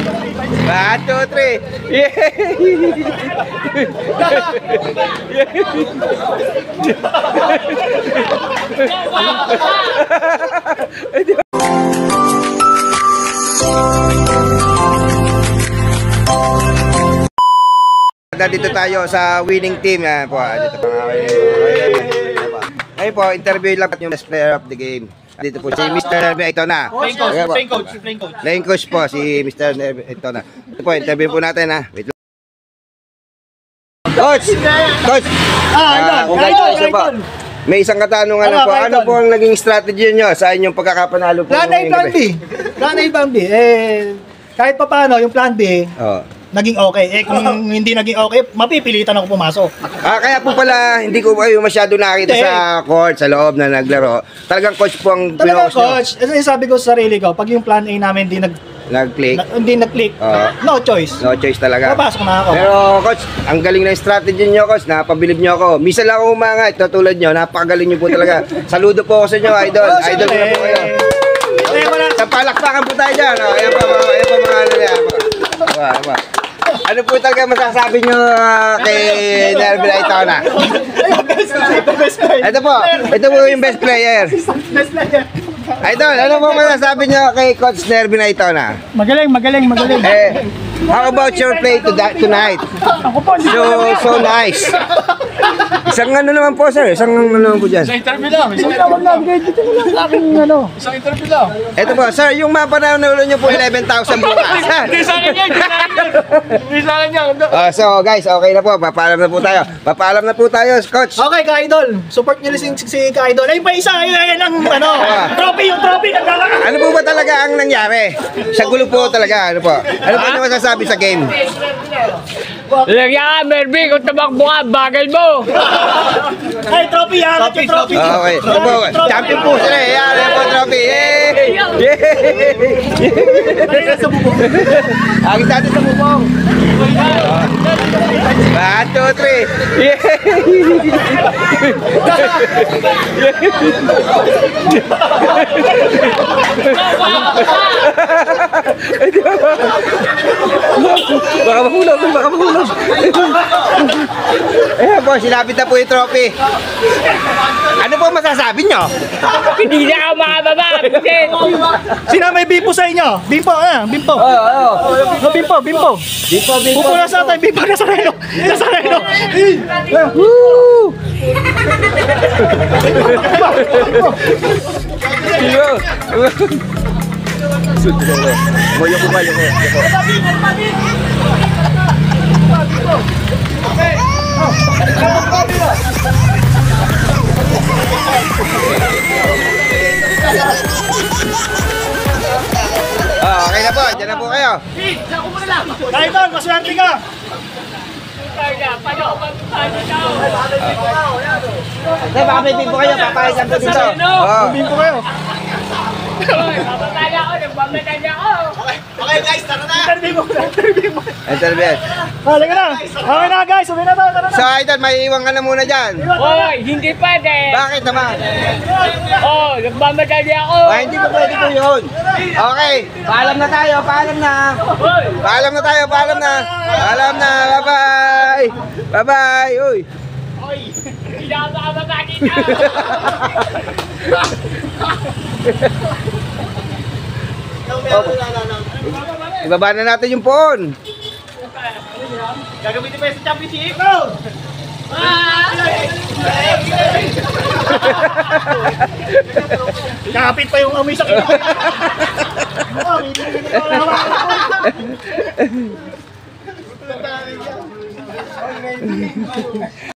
1, 2, 3. Dito tayo sa winning team. Yan po. Dito pa nga. Ngayon po, interview lang yung best player of the game. Dito po si Mr. Nerve. Ito na. Playing coach. Playing coach po si Mr. Nerve. Ito na. Ito po, interview po natin ha. Wait lang. Coach! Coach! Congratulations po. May isang katanungan na po. Ano po ang naging strategy nyo sa inyong pagkakapanalo po? Plan A, Plan B. Plan A, Plan B. Kahit pa paano, yung Plan B, naging okay. Kung hindi naging okay, mapipilitan ako pumasok. Kaya po pala, hindi ko kayo masyado nakita sa court, sa loob na naglaro. Talagang coach po ang talagang coach. Sabi ko sa sarili ko, pag yung Plan A namin hindi nag-click, no choice. No choice talaga. Papasok na ako. Pero coach, ang galing na yung strategy nyo, coach. Napabilib nyo ako. Misa lang ako umangat, tulad nyo. Napakagaling nyo po talaga. Saludo po ako sa inyo, idol. Idol na po kayo. Sa palakpakan po tayo dyan. Ayan pa mga ano yan. Ano po talaga masasabi nyo kay Nerve Daytona? Ito po yung best player. Idol, ano po masasabi nyo kay Coach Nerve Daytona? Magaling. How about your play tonight? So nice. Isang ano naman po sir, isang ano naman po dyan. Isang interview lang. Isang interview lang. Ito po, sir, yung mapanalo nyo po 11,000 bukas. Hindi sa akin yan. So guys, okay na po, papaalam na po tayo, coach. Okay, ka-idol. Support nyo si ka-idol. Ay, pa isa, yan ang trophy, yung trophy. Ano po ba talaga ang nangyari? Sa gulo po talaga, ano po? Ano po yung masasabi sa game? Lagyan ka, Mervin, kung tamakbo ka, bagal mo! Ay, trophy yan! Trophy! Okay, champion po sila eh! Yan po, trophy! Yay! Agis natin sa bubong! 1, 2, 3! Baka mahulog! Ayan po, sinapit na po yung trophy. Ano po masasabi nyo? Hindi na ako makababa! Sino may bimpo sa inyo? Bimpo. Bimpo. Pupo na sa atin, bimpo na sa reno. Woo! Okay na po, dyan na po kayo. Idol, maswerte ka. Baka may bimpo kayo, papahisan ko dito. Bimpo kayo. Papatala ako, nagmamadala ako! Okay guys, tara na! Interview mo! Halika na! Okay na guys, uwi na tayo, tara na! So idol, may iwan ka na muna dyan. Hoy, hindi pwede! Bakit naman? Nagmamadali ako! Hindi pa pwede po yun. Okay, paalam na tayo, paalam na. Bye-bye! Bye-bye! Uy! Hindi na ako makababa dito! Ibaba na natin yung phone. Gagamitin pa sa championship! Kapit pa yung amoy sa kinakain.